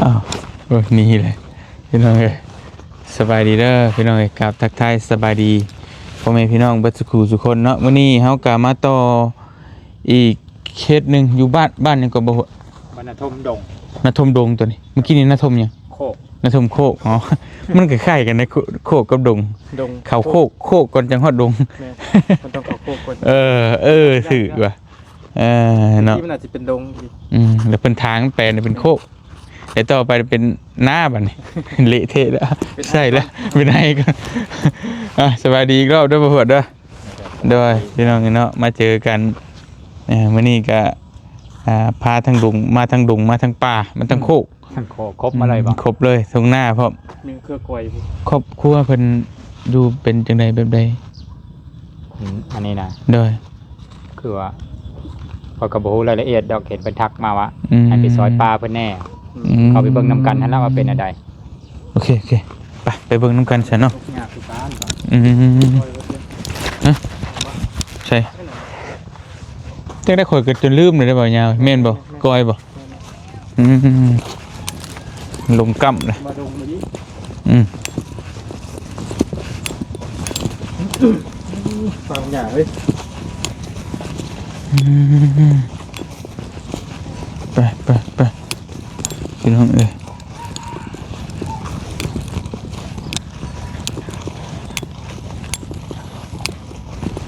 อ้าวโอ้นี่เลยพี่น้องเอ้ยสบายดีเด้อพี่น้องเอ้ยกับทักทายสบายดีพ่อแม่พี่น้องเบิดสุขสุคนเนาะมื้อนี้เฮากะมาต่ออีกเคสหนึงอยู่บ้านหยังก็บ่ฮู้บรรทมดงนาทมดงตัวนี้เมื่อกี้นี้นาทมหยังโคกนาทมโคกอ๋อ มันก็คล้ายกันนะโคกกับดงเขาโคกก่อนจังฮอดดง มันต้องเขาโคกก่อนถือว่ะเนาะที่มันอาจจะเป็นดงแล้วเป็นทางแปลนเป็นโคกแต่ต่อไปเป็นหน้าบัดนี้ เละเทะแล้วใช่แล้วเป็นไงกันสวัสดีอีกรอบด้วยบ่ฮอดเด้อด้วยพี่น้องเนาะมาเจอกันมื้อนี้ก็พาทางดงมาทางดงมาทางป่ามันทางโคกทั้งโคกครบอะไรบ้างครบเลยตรงหน้าพร้อมมีเครือกล้วยครอบครัวเพิ่นอยู่เป็นจังไดแบบใดอันนี้นะโดยคือว่าพอกระโบรายละเอียดดอกเห็นเป็นทักมาว่าให้ไปซอยปลาเพิ่นแน่เขาไปเบิ่งนำกันนั่นแล้วว่าเป็นอะไรโอเคไปเบิ่งนำกันซะเนาะใช่จังได้ข่อยก็จนลืมเลยได้บ่ยาวแม่นบ่ก้อยบ่ลงกำเลยมาดงมาดิฟังอย่างเลยไปพี่น้องเอ้ย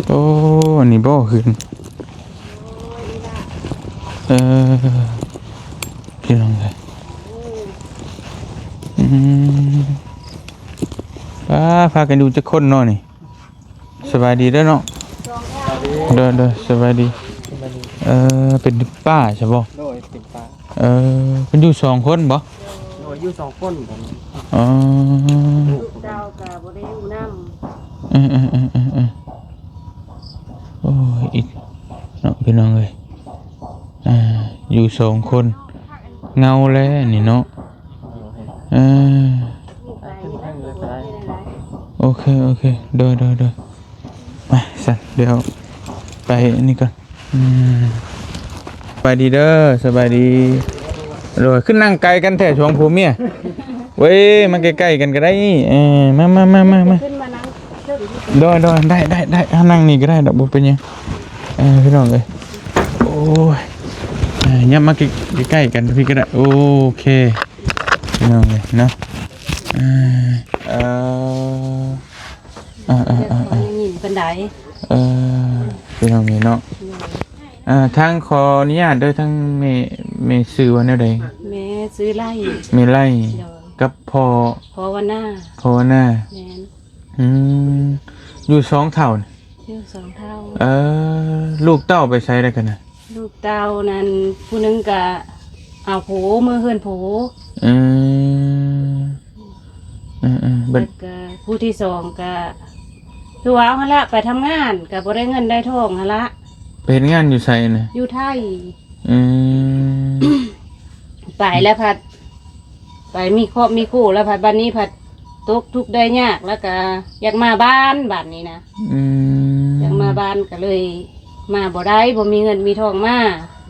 โอ้อันนี้บ่ขึ้นพี่น้องเอ้ยพากันดูจะคนเนาะนี่สบายดีเด้อเนาะเด้อสบายดีเป็นป้าใช่ป่ะโดยเป็นป้าเป็นอยู่2 คนบ่โดยอยู่2 คนผมเจ้าก็บ่ได้อยู่นำโอ้ยอีกเนาะพี่น้องเอ้ยอยู่2 คนเงาแล้วนี่เนาะโอเคเด้อมาสั่นเดี๋ยวไปนี่ก่อนสบายดีเด้อสบายดีโดยขึ้นนั่งไกลกันแท้ช่วงผัวเมียเว้ยมาใกล้ๆกันก็ได้มาขึ้นมานั่งโดยได้นั่งนี่ก็ได้ดอกบ่เป็นหยังพี่น้องเอ้ยโอ้ยยับมาใกล้ๆกันพี่ก็ได้โอเคพี่น้องเอ้ยเนาะยินเป็นไดพี่น้องนี่เนาะทางขออนุญาตด้วยทางเมซื้อว่าแนวใดแม่ซื้อไร่เมไร่กับพอวันหน้าแม่นอยู่2 เท่าอยู่2 เท่าลูกเต้าไปใช้ได้กันนะลูกเต้านั้นผู้นึงก็เอาโผมือเฮือนโผแล้วก็ผู้ที่2ก็คือว่าหั่นละไปทำงานก็บ่ได้เงินได้ทองหั่นละไปเฮ็ดงานอยู่ไสน่ะอยู่ไทยไปแล้วพัดไปมีครอบมีคู่แล้วพัดบัดนี้พัดตกทุกข์ได้ยากแล้วก็อยากมาบ้านบัดนี้นะอยากมาบ้านก็เลยมาบ่ได้บ่มีเงินมีทองมา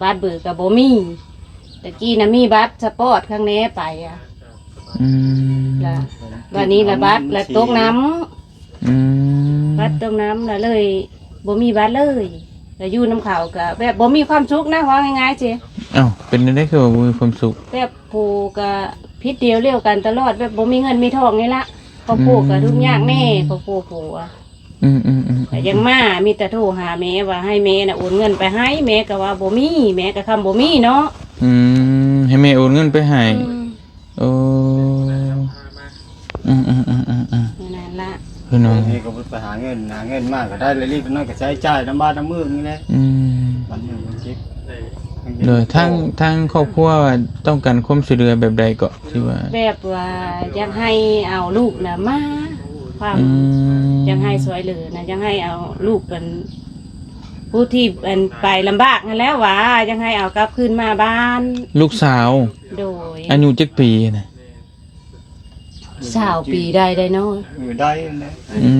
บัตรเบิกก็บ่มีตะกี้น่ะมีบัตรสปอร์ตข้างแน่ไปแล้ววันนี้ละบัตรละตกน้ำบัตรตกน้ำแล้วเลยบ่มีบัตรเลยแล้วอยู่น้ำเขาก็แบบบ่มีความสุขนะว่าง่ายๆสิเป็นได้คือบ่มีความสุขแบบผู้ก็พิษเดียวเลี้ยวกันตลอดแบบบ่มีเงินมีทองนี่ละครอบครัวก็ทุกข์ยากแน่ครอบครัวผัวแต่ยังมามีแต่โทรหาแม่ว่าให้แม่น่ะโอนเงินไปให้แม่ก็ว่าบ่มีแม่ก็คำบ่มีเนาะให้แม่โอนเงินไปให้โอ้นั่นละพี่น้องนี่ก็ไปหาเงินมากก็ได้เลยรีบน้อยก็ใช้จ่ายน้ำบ้านน้ำมือนี่แหละวันนึงคิดเลยทั้งครอบครัวต้องการความช่วยเหลือแบบใดก็ที่ว่าแบบว่าอยากให้เอาลูกน่ะมาความอยากให้สวยเหลือนะอยากให้เอาลูกเป็นผู้ที่เป็นไปลำบากนั่นแล้วว่าอยากให้เอากลับคืนมาบ้านลูกสาวโดยอายุ7 ปีนะ20 ปีได้น้อยได้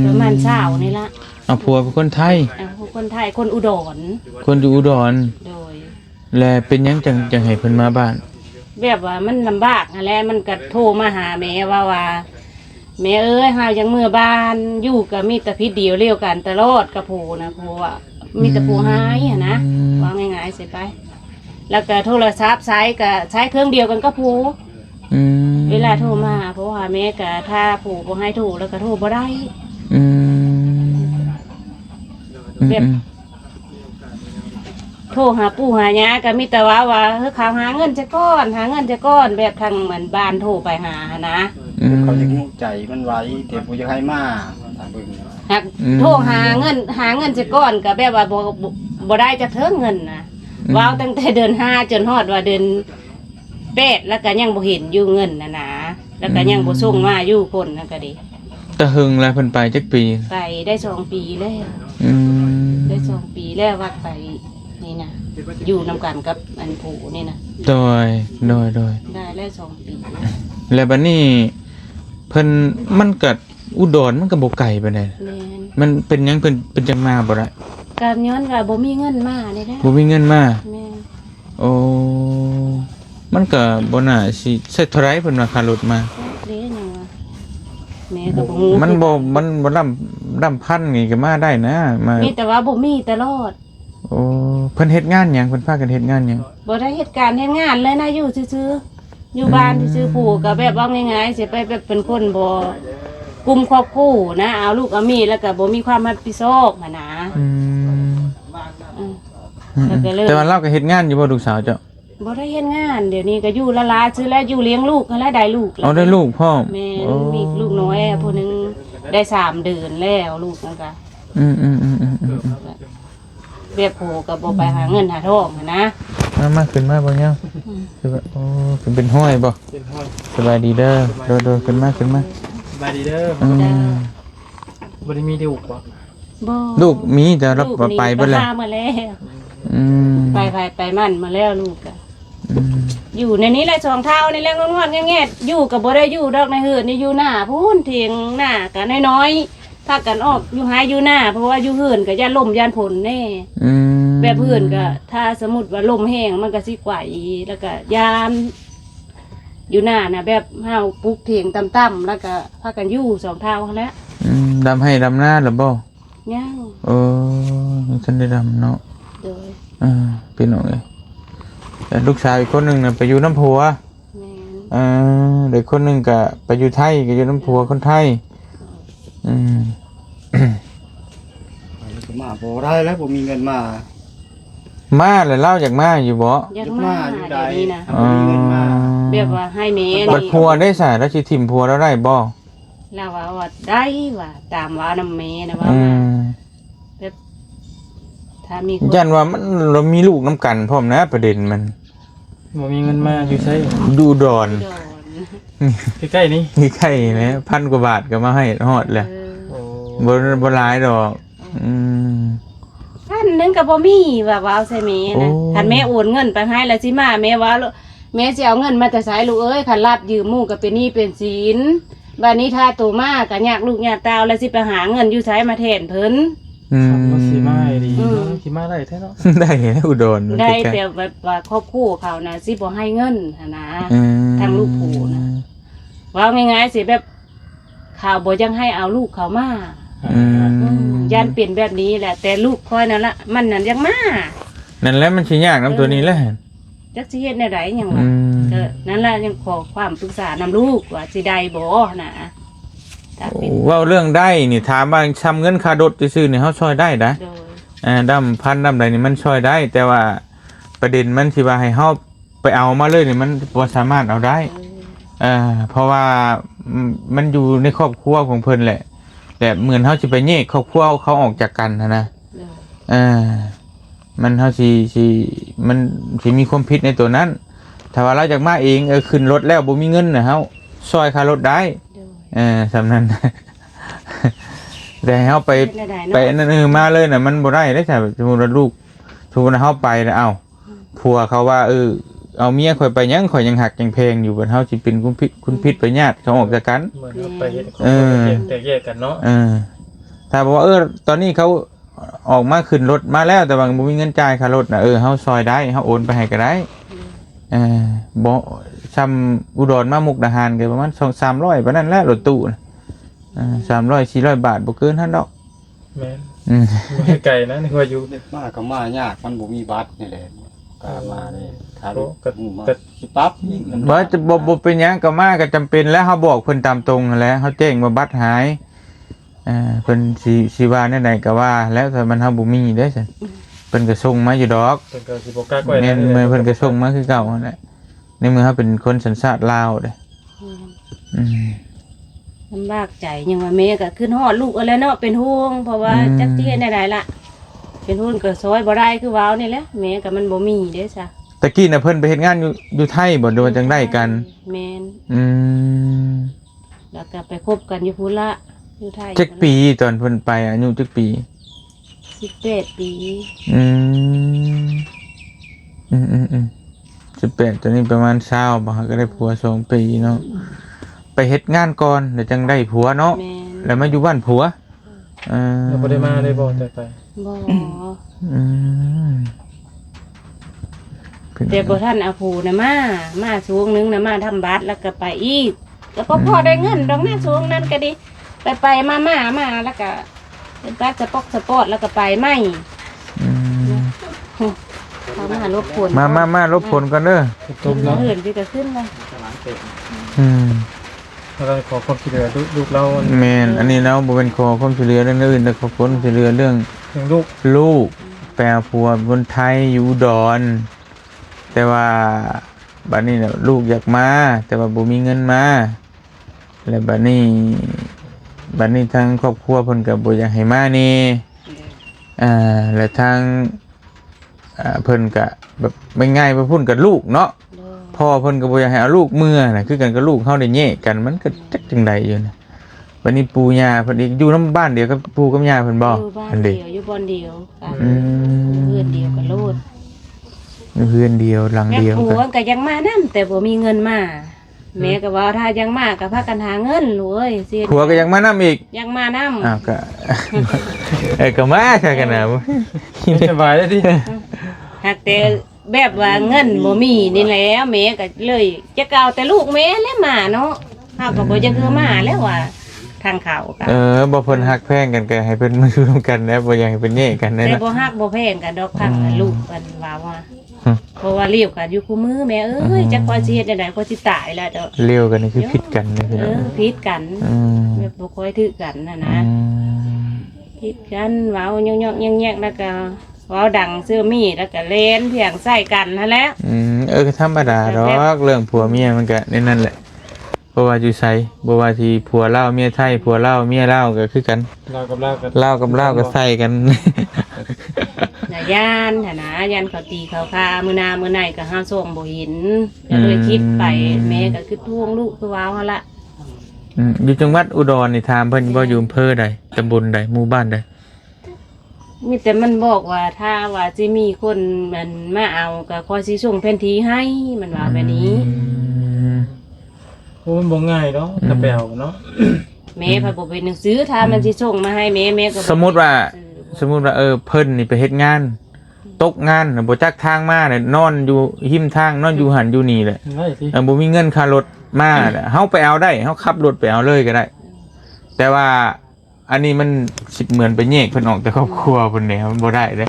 ประมาณ20นี่ละเอาผัวเป็นคนไทยคนไทยคนอุดรคนอยู่อุดรโดยและเป็นยังจังให้เพิ่นมาบ้าน แบบว่ามันลำบากนั่นแหละมันก็โทรมาหาแม่ว่าแม่เอ้ยหายังเมื่อบ้านอยู่กับมีแต่พิษเดียวเลี้ยวกันตลอดกับผู้นะผู้ว่ามีแต่ผู้หายอะนะว่าง่ายๆเสร็จไป แล้วก็โทรศัพท์ใช้กับใช้เครื่องเดียวกันก็ผู้เวลาโทรมาเพราะว่าแม่ก็ถ้าผู้บ่ให้โทรแล้วก็โทรบ่ได้แบบโทรหาปู่หาย่าก็มีแต่ว่าเฮ้ยเขาหาเงินจะก้อนหาเงินจะก้อนแบบทางเหมือนบ้านโทรไปหานะ เขาจะงูใจมันไว้เดี๋ยวกูจะให้มาถามเบิ่ง หากโทรหาเงินจะก้อนก็แบบว่าบ่ได้จะเทิงเงินนะว้าวตั้งแต่เดือน5จนฮอดว่าเดือน8แล้วก็ยังบ่เห็นอยู่เงินนะแล้วก็ยังบ่ส่งมาอยู่คนนั่นก็ดี ตะหึงแล้วเพิ่นไปจักปี ไปได้2 ปีแล้วได้2 ปีแล้วว่าไปนี่นะอยู่นำกันกับอันผู้นี่นะ โดย ได้แล้ว2 ปี แล้วบัดนี้เพิ่นมันก็อุดรมันก็บ่ไกลปานใด แม่น มันเป็นหยังเพิ่นเป็นจังมาบ่ได้ การย้อนว่าบ่มีเงินมานี่แหละ บ่มีเงินมา แม่น โอ้มันก็บ่น่าสิใช้เท่าไรเพิ่นว่าค่ารถมา เด้ยังว่าแม่ก็บ่ฮู้ มันบ่ร่ำพันนี่ก็มาได้นะมา มีแต่ว่าบ่มีตลอด โอ้เพิ่นเฮ็ดงานหยังเพิ่นพากันเฮ็ดงานหยัง บ่ได้เหตุการณ์เฮ็ดงานเลยนะอยู่ซื่อๆอยู่บ้านซื่อๆผู้ก็แบบว่าง่ายๆสิไปแบบเป็นคนบ่กลุ่มครอบครัวนะเอาลูกเอาเมียแล้วก็บ่มีความรับผิดชอบหั้นนะ อืม อืม แล้วก็เลิก แต่ว่าเราก็เฮ็ดงานอยู่บ่ลูกสาวเจ้า บ่ได้เฮ็ดงานเดี๋ยวนี้ก็อยู่ละลาซื่อแล้วอยู่เลี้ยงลูกแล้วได้ลูกแล้ว เอาได้ลูกพ่อม แม่ โอ้ มีลูกน้อยผู้หนึงได้3 เดือนแล้วลูกนั่นก็ อืม แบบผู้ก็บ่ไปหาเงินหาทองหั้นนะ มาขึ้นมาบ่ยังคือว่าโอ้เป็นห้อยบ่ เป็นห้อย สบายดีเด้อโดขึ้นมา สบายดีเด้อ อืม บ่ได้มีลูกบ่ บ่ ลูกมีแต่รับ ลูกนี่ ไปเบิดแล้ว พามาแล้ว อืม ไปมันมาแล้วลูกอะ อืม อยู่ในนี้แหละ2 เท่าในแรงงอนๆแง่ๆอยู่กับบ่ได้อยู่ดอกในเฮือนนี่อยู่หน้าพูนเถียงหน้ากันน้อยๆถ้ากันออกอยู่หายอยู่หน้าเพราะว่าอยู่เฮือนก็ย่านลมย่านฝนแน่ อืม แบบเฮือนก็ถ้าสมมุติว่าลมแห้งมันก็สิไหวแล้วก็ย่านอยู่หน้าน่ะแบบเฮาปลูกเถียงต่ำๆแล้วก็พากันอยู่2 เท่าหั้นแหล้ว ดำให้ดำหน้าหรือบ่ ย่าง เออฉันได้ดำเนาะ โดย พี่น้องเอ้ยแต่ลูกชายอีกคนหนึงน่ะไปอยู่น้ำผัว แม่น เด็กคนหนึงก็ไปอยู่ไทยก็อยู่น้ำผัวคนไทย อืม มาบ่ได้แล้วบ่มีเงินมา มาแล้วเล่าจากมาอยู่บ่ อยากมา อยู่ เดี๋ ใด ยวนี้นะ บ่มีเงินมา แบบว่าให้แม่ บัดผัวได้สายแล้วสิถิ่มผัวแล้วได้บ่ แล้วว่าได้ว่าตามว่าน้ำแม่นะว่า อื มาม แบบถ้ามีคน ยันว่ามันเรามีลูกน้ำกันพร้อมนะประเด็นมัน บ่มีเงินมาอยู่ใช้ ดูดอน โดน ใกล้ๆนี่ นี่ไข่นะ1,000 กว่าบาทก็มาให้ฮอดแหละ เออ โอ้ บ่หลายดอก อืม ท่านนึงกับบ่มีว่าว่าเอาใส่แม่ โอ้ นะคันแม่โอนเงินไปให้แล้วสิมาแม่ว่าแม่สิเอาเงินมาแต่ไสลูกเอ้ยคันรับยืมหมู่ก็เป็นหนี้เป็นสินบัดนี้ถ้าโตมาก็ยากลูกยากเต้าแล้วสิไปหาเงินอยู่ไสมาแทนเพิ่น อืม บ่สิมาให้ดี อืม เนาะสิมาได้แท้เนาะ ได้แล้วอุดร ได้ ใกล้ แต่แบบว่าครอบครัวเขานะสิบ่ให้เงินหั้นนะ ๆอืม ทางลูกผู้นะ ว่าง่ายๆสิแบบข่าวบ่ยังให้เอาลูกเขามา อืม ย่านเปลี่ยนแบบนี้แหละ แต่ลูกคอยนั่นละมันนั่นยังมา นั่นแหละมันสิยากนํตัวนี้แหละ จักสิเฮ็ดแนวใดหยัง อื วะ ม ก็นั่นล่ะยังขอความปรึกษานำลูกว่าสิได้บ่นะถ้าเป็น เว้าเรื่องได้นี่ถามว่าซ้ำเงินค่ารถซื่อๆนี่เฮาช่วยได้นะ โดย ดำพันดำใดนี่มันช่วยได้ แต่ว่าประเด็นมันที่ว่าให้เฮาไปเอามาเลยนี่มันบ่สามารถเอาได้ เพราะว่ามันอยู่ในครอบครัวของเพิ่นแหละแต่เหมือนเฮาสิไปแยกครอบครัวเขาออกจากกันนะ โดย มันเฮาสิมันสิมีความผิดในตัวนั้น ถ้าว่าเราจากมาเองขึ้นรถแล้วบ่มีเงินน่ะเฮาซอยค่ารถได้ โดย สำนั้น แต่ให้เฮาไป เฮ็ดแนวใด ไป เนาะ นั่นมาเลยน่ะมันบ่ได้ได้จ้ะสมมุติว่าลูกสมมุติว่าเฮาไปแล้วเอ้าผัวเขาว่าเอาเมียข่อยไปยังข่อยยังหักยังแพงอยู่บัดเฮาสิเป็นคุณพิษไปญาติเขาออกจากกัน เหมือนเราไปเฮ็ด เออ แต่แยกกันเนาะ ถ้าบอกว่าตอนนี้เขาออกมาขึ้นรถมาแล้วแต่ว่าบ่มีเงินจ่ายค่ารถน่ะเฮาซอยได้เฮาโอนไปให้ก็ได้ บ่ซ้ำอุดรมามุกดาหารก็ประมาณ200-300ปานนั้นแหละรถตู้น่ะ300-400 บาทบ่เกินหั่นดอก แม่นบ่ไกลนะนึกว่าอยู่ เด็กมากก็มายากมันบ่มีบัตรนี่แหละก็มานี่ถ้า โอ้ ก็สิปรับอีกมัน บ่จะบ่เป็นหยังก็มาก็จำเป็นแล้วเฮาบอกเพิ่นตามตรงนั่นแหละเฮาแจ้งว่าบัตรหายเพิ่นสิว่าแนวใดก็ว่าแล้วถ้ามันเฮาบ่มีเด้ซั่นเพิ่นก็ส่งมาอยู่ดอก เพิ่นก็สิบ่กล้าก้อย แม่นเมื่อเพิ่นก็ส่งมาคือเก่านั่นแหละในเมื่อเฮาเป็นคนสัญชาติลาวเด้อืม ลำบากใจยังว่าแม่ก็ขึ้นฮอดลูกเอาแล้วเนาะเป็นห่วงเพราะว่าจักสิเฮ็ดได้ล่ะเป็นห่วงก็ซอยบ่ได้คือว้าวนี่แหละแม่ก็มันบ่มีเด้ซะ ตะกี้น่ะเพิ่นไปเฮ็ดงานอยู่ไทยบ่โดยจังได้กัน แม่น อืม แล้วก็ไปคบกันอยู่พุ่นละอยู่ไทย จักปีตอนเพิ่นไปอายุจักปี 18 ปี อืม18ตอนนี้ประมาณ20บ่ฮะก็ได้ผัว2ปีเนาะไปเฮ็ดงานก่อนเดี๋ยวจังได้ผัวเนาะ แม่น แล้วมาอยู่บ้านผัวเราบ่ได้มาได้บ่แต่ไป บ่ อืม แต่บ่ทันเอาผู้น่ะมาช่วงนึงน่ะมาทำบัตรแล้วก็ไปอีกแล้วก็พอได้เงินดอกนะช่วงนั้นก็ดีไปมาแล้วก็เป็นบัตรสปอร์ตแล้วก็ไปใหม่ อืม เขามารบกวน มารบผลกันเด้อ ตบเนาะ เหินพี่ก็ขึ้นเลย อืม แล้วก็ขอความช่วยเหลือลูกเรา แม่นอันนี้เราบ่เป็นขอความช่วยเหลือเรื่องอื่นแต่ขอความช่วยเหลือเรื่อง เลี้ยงลูก ลูกแปลผัวคนไทยอยู่อุดรแต่ว่าบัดนี้เนี่ยลูกอยากมาแต่ว่าบ่มีเงินมาแล้วบัดนี้ทางครอบครัวเพิ่นก็บ่อยากให้มานี่แล้วทางเพิ่นก็แบบไม่ง่ายว่าพุ่นกับลูกเนาะพ่อเพิ่นก็บ่อยากให้เอาลูกเมื่อน่ะคือกันกับลูกเฮาได้แยกกันมันก็จักจังใดอยู่นะบัดนี้ปู่ย่าเพิ่นอีกอยู่นำบ้านเดียวกับปู่กับย่าเพิ่นบ่ อยู่บ้าน อัน เดี เด้ ยวอยู่บ้านเดียวกัน อืม เพื่อนเดียวกันโลด เพื่อนเดียวหลัง แม่ เดียว ผั กั วน ก็ยังมานั่นแต่บ่มีเงินมาแม่ก็ว่าถ้ายังมาก็พากันหาเงินลูกเอ้ยสิ ผัวก็ยังมานำอีก ยังมานํ อ้าวก็ ก็มาใช่กันนะ สบายได้ดิ หากแต่แบบว่าเงินบ่มีนี่แหล้วแม่ก็เลยจะเก่าแต่ลูกแม่แล้วมาเนาะเฮาก็บ่จะคือมาแล้วว่าทางเขาก็ บ่เพิ่นฮักแพงกันก็ให้เพิ่นมาอยู่ร่วมกันนะบ่อยากให้เพิ่นแยกกันนะ แต่ เนาะ บ่ฮักบ่แพงกันดอกพังลูกกันว่าว่า ฮะ เพราะว่าเลี้ยวกันอยู่คู่มือแม่เอ้ยจักว่าสิเฮ็ดจังได๋ก็สิตายแล้วเด้อ เลี้ยวกันนี่คือผิดกันนะพี่น้อง ผิดกัน อืม แบบบ่ค่อยถือกันน่ะนะ อืม ผิดกันเว้ายอกๆแยกๆแล้วก็เว้าดังซื้อมีดแล้วก็เล่นเพียงใส่กันนั่นแหละ ก็ธรรมดาดอกเรื่องผัวเมียมันก็ในนั่นแหละบ่ว่าอยู่ไสบ่ว่าที่ผัวลาวเมียไทยผัวลาวเมียลาวก็คือกัน เรากับเรากัน ลาวกับลาวก็ใส่กัน น่ะย่านหั่นนะย่านเขาตีเขาฆ่ามื้อหน้ามื้อไหนก็หาส่งบ่เห็นก็เลยคิดไปแม่ก็คือทวงลูกคือว้าวหั่นละ อยู่จังหวัดอุดรนี่ถามเพิ่นบ่อยู่อำเภอใดตำบลใดหมู่บ้านใด มีแต่มันบอกว่าถ้าว่าสิมีคนมันมาเอาก็ขอสิส่งแผนที่ให้มันว่าแบบนี้ โอ้มันบ่ง่ายเนาะตะแปวเนาะ แม่พาบ่เป็นหนังสือถ้ามันสิส่งมาให้แม่ก็บ่ สมมุติว่าเพิ่นนี่ไปเฮ็ดงานตกงานน่ะบ่จักทางมาเนี่ยนอนอยู่หิมทางนอนอยู่หันอยู่นี่แหละ ได้สิ บ่มีเงินค่ารถมาน่ะเฮาไปเอาได้เฮาขับรถไปเอาเลยก็ได้ แต่ว่าอันนี้มันสิเหมือนไปแยกเพิ่นออกแต่ครอบครัวเพิ่นเนี่ยมันบ่ได้เด้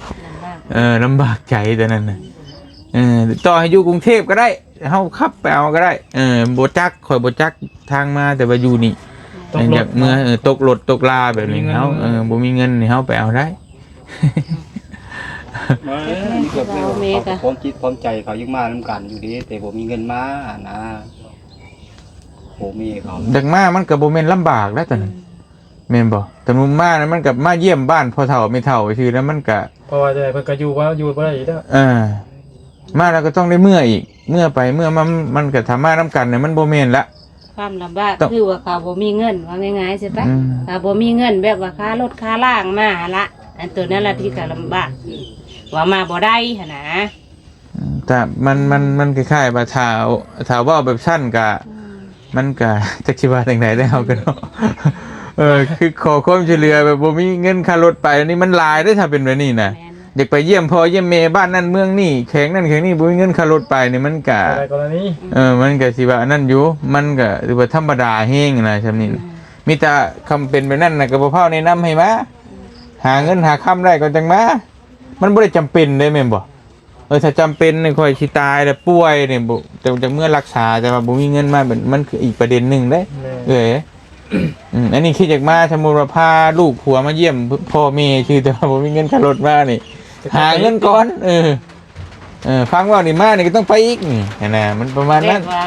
ลำบากใจแต่นั้นน่ะต่อให้อยู่กรุงเทพก็ได้เฮาขับไปเอาก็ได้บ่จักข่อยบ่จักทางมาแต่ว่าอยู่นี่ ตกร อยา ถ กเมื่อตกรถตกลาแบบนี้เฮาบ่มีเงินนี่เฮาไปเอาได้ มาเกือบแล้วเขาพร้อมจิตพร้อมใจเขายังมานำกันอยู่ดีแต่บ่มีเงินมานะบ่มีเขา ดังมามันก็บ่แม่นลำบากแล้วตอนนั้นแม่นบ่แต่มุมมานั้นมันก็มาเยี่ยมบ้านพ่อเฒ่าแม่เฒ่าซื่อแล้วมันก็ เพราะว่าจะเพิ่นก็อยู่ว่าอยู่บ่ได้อีกแล้ว มาแล้วก็ต้องได้เมื่ออีกเมื่อไปเมื่อมันก็ทำมานํกันเนี่ยมันบ่แม่นละ ความลำบากคือว่าเขาบ่มีเงินว่าง่ายๆใช่ปะ อืม เขาบ่มีเงินแบบว่าค่ารถค่าล่างมาละอันตัวนั้นล่ะที่ก็ลำบากว่ามาบ่ได้หั่นนะ แต่มันคล้ายๆว่าถ้าว่าแบบชั้นก็มันก็จักสิว่าจังไดได้เฮากันเนาะ คือขอความช่วยเหลือแบบบ่มีเงินค่ารถไปอันนี้มันหลายได้อถ้าเป็นแบบนี้น่ะ แม่น อยากไปเยี่ยมพ่อเยี่ยมแม่บ้านนั่นเมืองนี่แข็งนั่นแข็งนี่บ่มีเงินค่ารถไปนี่มันก็ อะไรกรณี มันก็สิว่าอันนั้นอยู่มันก็ถือว่าธรรมดาแฮงนะซำนี้มีแต่คำเป็นแบบนั้นน่ะก็บ่พาแนะนำให้มาหาเงินหาค่ำได้ก็จังมามันบ่ได้จำเป็นเด้แม่นบ่ถ้าจำเป็นนี่ค่อยสิตายแล้วป่วยนี่บ่แต่จังเมื่อรักษาแต่ว่าบ่มีเงินมามันคืออีกประเด็นหนึงเด้อันนี้คิดจากมาสมมุติว่าพาลูกผัวมาเยี่ยมพ่อแม่ชื่อแต่ว่าบ่มีเงินค่ารถมานี่หาเงินก่อนฟังว่านี่มานี่ก็ต้องไปอีกนี่นะมันประมาณนั้น แต่ว่า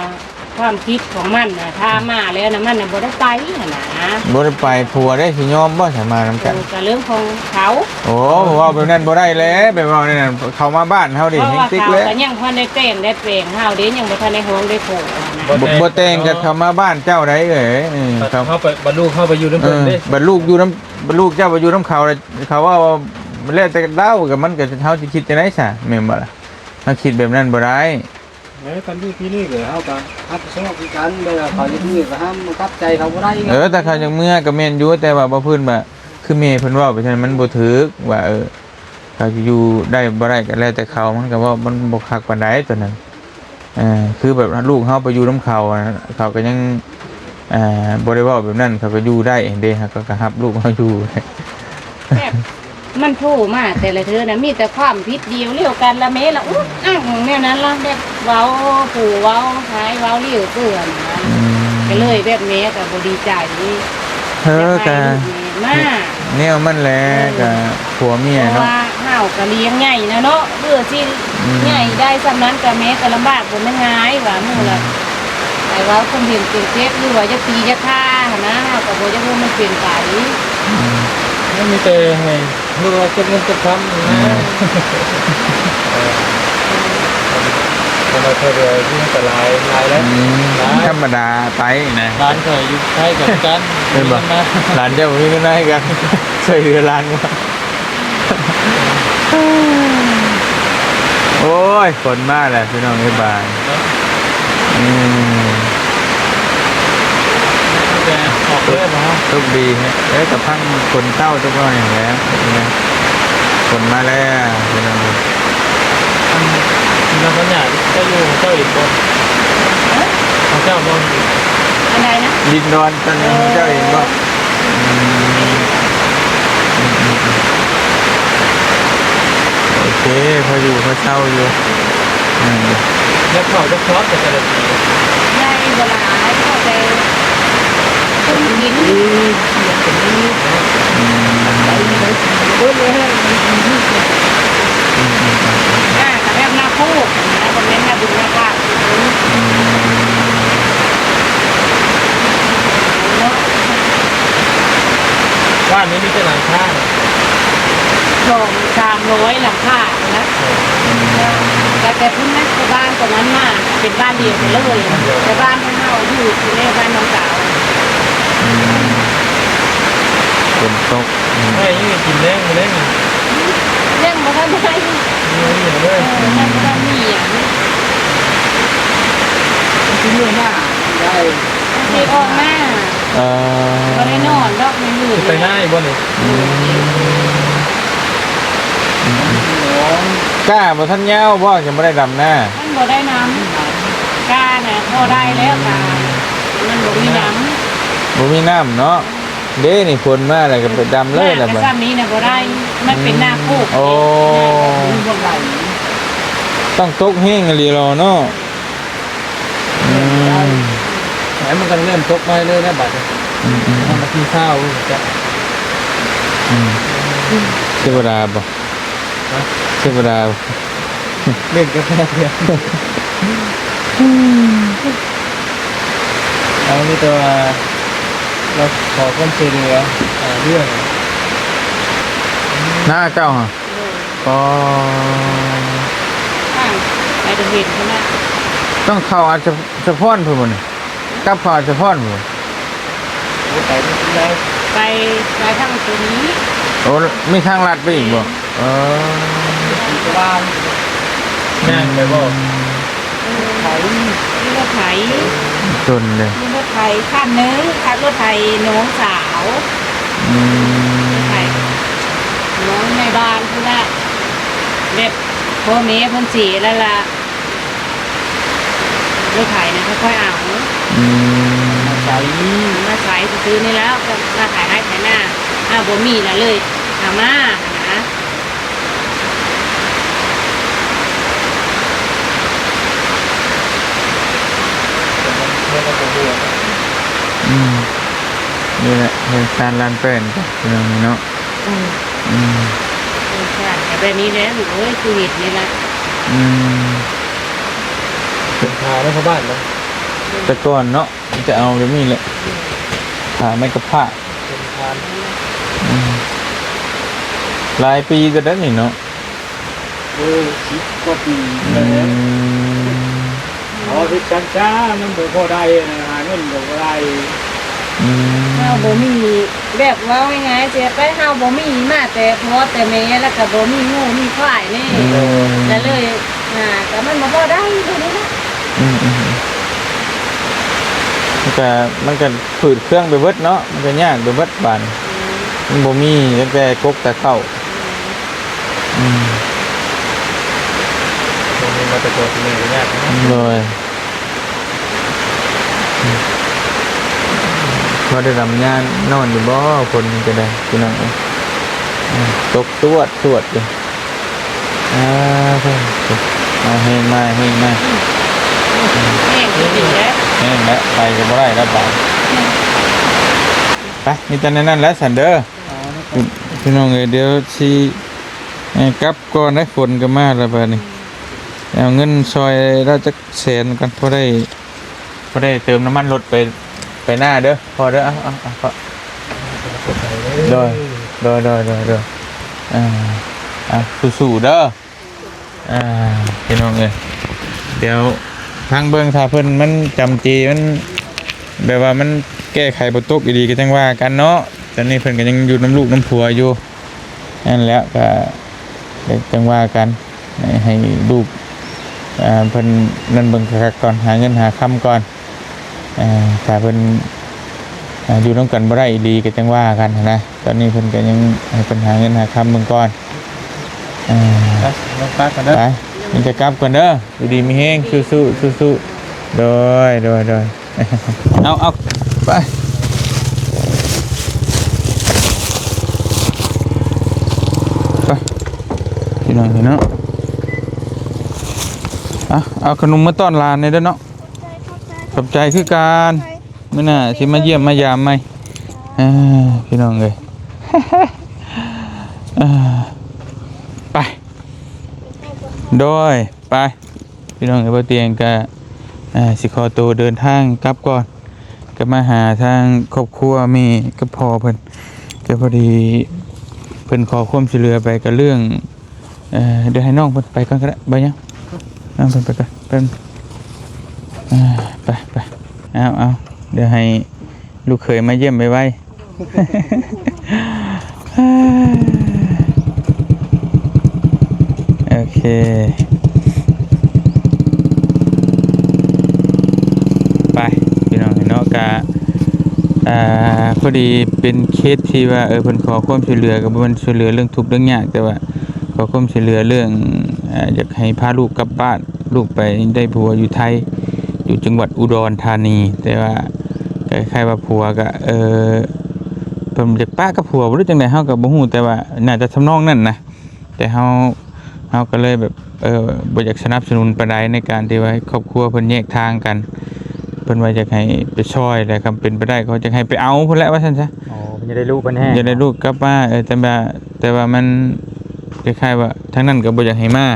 ความคิดของมันน่ะถ้ามาแล้วนะมันน่ะบ่ได้ไปนะ บ่ได้ไปผัวได้สิยอมบ่สิมานำกัน ก็เรื่องของเขา โอ้ว่าแบบนั้นบ่ได้แล้วแบบว่านั่นเขามาบ้านเฮาดิ เพราะ เฮง ว่า ติ๊ก เขา แล้ว ก็ยังพอได้แต่งได้เปลงเฮาเด้ยังบ่ทันได้โฮงได้โผล่นะ บ่แต่งกับเขามาบ้านเจ้าได้เอ้ยเขา เข้าไปบรรลุเข้าไปอยู่น้ำ เอ เพิ่น อ เด้ บัดลูกอยู่น้ำบัดลูกเจ้าไปอยู่น้ำเขาเลยเขาว่ามันแล้วแต่เล่ากับมันก็เฮาสิคิดจังได๋ซะแม่นบ่ล่ะถ้าคิดแบบนั้นบ่ได้ กันที่พี่นี่ก็เฮาก็ฮับสนุกกันเวลาเขาอยู่นี่ก็ห้ามบังคับใจเขาบ่ได้ แต่เขาจังเมื่อก็แม่นอยู่แต่ว่าบ่พื้นว่าคือแม่เพิ่นเว้าไปฉะนั้นมันบ่ถูกว่าเขาสิอยู่ได้บ่ได้ก็แล้วแต่เขามันก็ว่ามันบ่คักปานใดตัวนั้นคือแบบลูกเฮาไปอยู่น้ำเขาเขาก็ยังบ่ได้เว้าแบบนั้นเขาก็อยู่ได้เด้เขาก็รับลูกเฮาอยู่ แบบมันโผล่มาแต่ละเธอนะมีแต่ความผิดเดียวเลี้ยวกันละเมละอุ๊อ้างแนวนั้นละแบบเว้าปู่เว้าหายเว้าเลี้ยวเกลือนนะก็เลยแบบแม่ก็บ่ดีใจนี่ เธอก็ มา แนวมันแหละก็ผัวเมีย เพราะ เนาะ ว่าเฮาก็เลี้ยงใหญ่นะเนาะเบื่อสิใหญ่ได้ซำนั้นก็แม่ก็ลำบากบ่แม่นง่ายว่าหมู่ละแต่ว่าคนเห็นเป็นเจ็บหรือว่าจะตีจะฆ่าหั่นนะเฮาก็บ่จะรู้มันเปลี่ยนไป ไม่มีแต่ให้ลูกเราเก็บเงินเก็บคำนะคนเราเคยเลยที่มันจะลายแล้ว ธรรมดาไปนะ ร้านเคยยุคใช้กับกัน เป็นบ่ร้านเจ้ามีเงินให้กันช่วยเหลือร้านว่าโอ้ยฝนมากแหละพี่น้องบ๊ายบายแต่ออกเลยมา โชคดีฮะกับพังคนเต้าทุกคนอย่างแล้วนะฝนมาแล้วพี่น้อง เราสัญญาจะอยู่เจ้าอีกคนเขาเจ้าบน อันใดนะ ดินดอนตอนนี้เจ้าเองก็โอเคพออยู่พอเช่าอยู่ แล้วเขาจะครอบจะแต่ละที ได้เวลาให้เข้าไปคนกินกับแบบหน้าคู่นะคนเล่นหน้าบุญหน้าภาคเนาะ บ้านนี้มีแต่หลังข้าง 200-300หลังคานะแต่พุ่นนะบ้านตรงนั้นมาเป็นบ้านเดียวกันเลยแต่บ้านของเราอยู่ที่ในบ้านน้องสาว ฝนตก ไม่ยิ่งกินแรงแรง เรื่องมันก็ได้ นี่เลย มันก็มีอย่างนี้ ที่นี่หน้าได้ ที่ออกมาก็ได้นอนดอกไม่อยู่ ไปง่ายบนนี่ กล้าบ่ท่านเย้าบ่จะไม่ได้ดำหน้า มันบ่ได้น้ำกาเนี่ยพอได้แล้วกามันบ่มีน้ำ บ่มีน้ำเนาะเด้นี่ฝนมาแล้วก็ไปดำเลยแหละ แต่ บัด ซ้ำนี้เนี่ยบ่ได้มันเป็นหน้าคู่ โอ้ต้องตกแห้งอีหรอเนาะ ไหนมันกันเริ่มตกไปเลยนะบัดทำมากินข้าวจะ เทวดาบ่เทวดา เล่นกันแค่เดียวเอานี่ตัวเราขอความช่วยเหลือเรื่อง หน้าเจ้าฮะก็ ข้างไปตะเห็นใช่ไหม ต้องเข้าอาจจะพรเพิ่นบ่นี่กลับเข้าอาจจะพรบ่ ไปที่ไหน ไปทางตัวนี้ โอ้มีทางลัดไปอีกบ่บ้านแม่ไปบอก ไถมีรถไถ จนเลย มีรถไถคันนึงคันรถไถน้องสาวไถน้องในบ้านคือว่า แบบพ่อแม่เพิ่นเสียแล้วล่ะลูกไผ่นะค่อยๆเอา อืม ใจ มาใช้ซื้อนี่แล้วก็มาขายให้ขายหน้าบ่มีแล้วเลยเอามานะ เมื่อเราปวดหัว อืมนี่แหละเห็นการลานแป้นก็เป็นอย่างนี้เนาะอืม ใช่แต่แบบนี้แหละหนูเอ้ยคือเห็ดนี่แหละ อืม เป็นพาได้พ่อบ้านเนาะ แต่ก่อนเนาะจะเอาแบบนี้แหละขาไม่กระพ้า เป็นพาน อืมหลายปีก็ได้นี่เนาะ คิดก็ปี อื แล้ว ม เอาที่ช้าๆมันบ่พอได้หาเงินบ่ได้ อืม เฮาบ่มีแบบว่าง่ายๆเสียไปเฮาบ่มีมาแต่พ่อแต่แม่แล้วก็บ่มีงูมีควายนี่แล้วเลยก็มันบ่พอได้เท่านี้นะ อืมมันก็ฝืดเครื่องไปเบิดเนาะมันก็ยากไปเบิดบานมันบ่มีตั้งแต่กกแต่เข้าอืม ตรงนี้มาแต่ตัวที่นี่ยากนะ เลยพอได้รำงานนอนอยู่บ่คนก็ได้พี่น้องตกตวดอยู่เอาเฮงมาแห้งจริงๆแล้ว เฮงแล้วไปก็บ่ได้แล้วบาดไปมีแต่นั้นแล้วสันเด้อพี่น้องเอ้ยเดี๋ยวสิกลับก่อนได้ฝนก็มาแล้วบัดนี้เอาเงินซอยเราจะแสนกันพอได้เติมน้ำมันรถไปหน้าเด้อพอเด้อเอาโดยสู้ๆเด้อพี่น้องเอ้ยเดี๋ยวทางเบิ่งถ้าเพิ่นมันจำจีมันแบบว่ามันแก้ไขบ่ตกดีๆก็จังว่ากันเนาะตอนนี้เพิ่นก็ยังอยู่น้ำลูกน้ำผัวอยู่นั่นแหละก็เดี๋ยวจังว่ากันให้ลูกเพิ่นนั่นเบิ่งคักๆก่อนหาเงินหาค่ำก่อนถ้าเพิ่นอยู่น้ำกันบ่ได้ดีก็จังว่ากันนะตอนนี้เพิ่นก็ยังให้เพิ่นหาเงินหาค่ำเบิ่งก่อนน้องปักกันเด้อ ไปมันจะกลับก่อนเด้อดูดีมีแห้งสู้โดยเอาไปพี่น้องเนาะเอาขนมมาต้อนหลานในเด้อเนาะขอบใจคือการมื้อหน้าสิมาเยี่ยมมายามไหมพี่น้องเอ้ย ไปโดยไปพี่น้องเอ้ยบ่เตียงก็สิขอตัวเดินทางกลับก่อนก็มาหาทางครอบครัวมีกับพ่อเพิ่นก็พอดีเพิ่นขอความช่วยเหลือไปกับเรื่องเดี๋ยวให้น้องเพิ่นไปก่อนก็ได้ไปยังน้องเพิ่นไปก่อนเป็นไปเอาเดี๋ยวให้ลูกเขยมาเยี่ยมไว้ โอเคไปพี่น้องเนาะกะพอดีเป็นเคสที่ว่าเพิ่นขอความช่วยเหลือกับมันช่วยเหลือเรื่องทุกข์เรื่องยากแต่ว่าขอความช่วยเหลือเรื่องอยากให้พาลูกกลับบ้านลูกไปได้ผัวอยู่ไทยอยู่จังหวัดอุดรธานีแต่ว่าคล้ายๆว่าผัวก็เพิ่นอยากป้ากับผัวบ่รู้จังได๋เฮาก็บ่ฮู้แต่ว่าน่าจะทำนองนั้นนะแต่เฮาก็เลยแบบบ่อยากสนับสนุนปานใดในการที่ว่าครอบครัวเพิ่นแยกทางกันเพิ่นว่าอยากให้ไปช่วยแต่คำเป็นไปได้เขาจะให้ไปเอาพุ่นแหละว่าซั่นซะ อ๋อเพิ่นจะได้ลูกเพิ่นแห้ง อยากได้ลูกกลับมาแต่ว่ามันคล้ายๆว่าทั้งนั้นก็บ่อยากให้มา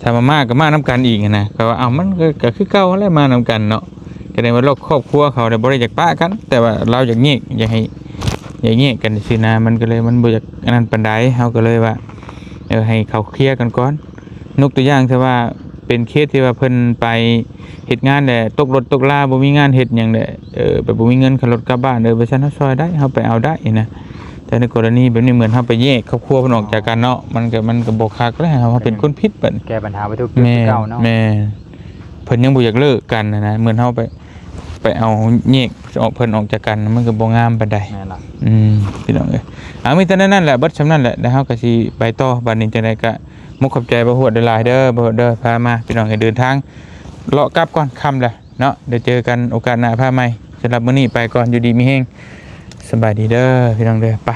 ถ้ามาก็มานํกันอีกนะก็ว่ามันก็คือเก่าแหละมานํกันเนาะก็ได้ว่าครอบครัวเขาได้บ่ได้อยากปะกัน แต่ว่าเราอยากแยกอยากแยกกันซื่อนะมันก็เลยมันบ่อยากอันนั้นปานใดเฮาก็เลยว่าให้เขาเคลียร์กันก่อนยกตัวอย่างที่ว่าเป็นเคสที่ว่าเพิ่นไปเฮ็ดงานแหละตกรถตกลาบ่มีงานเฮ็ดหยังแหละแบบบ่มีเงินขับรถกลับบ้านไปซั่นเฮาซอยได้เฮาไปเอาได้นะแต่ในกรณีแบบนี้เหมือนเฮาไปแยกครอบครัวเพิ่นออกจากกันเนาะมันก็บ่คักแล้วเฮาเป็นคนผิดบัด แก้ปัญหาบ่ทุกจุด แม่ เก่าเนาะ แม่เพิ่นยังบ่อยากเลิกกันนะเหมือนเฮาไปเอาแยกออกเพิ่นออกจากกันมันก็บ่งามปานใด แม่นล่ะ พี่น้องเอ้ยมีแต่นั้นแหละเบิดซำนั้นแหละแล้วเฮาก็สิไปต่อบัดนี้จังได๋ก็ มุกขอบใจบ่ฮวดหลายๆเด้อบ่ฮวดเด้อพามาพี่น้องให้เดินทางเลาะกลับก่อนค่ำแล้วเนาะเดี๋ยวเจอกันโอกาสหน้าพาใหม่สำหรับมื้อนี้ไปก่อนอยู่ดีมีแฮงสบายดีเด้อพี่น้องเด้อไป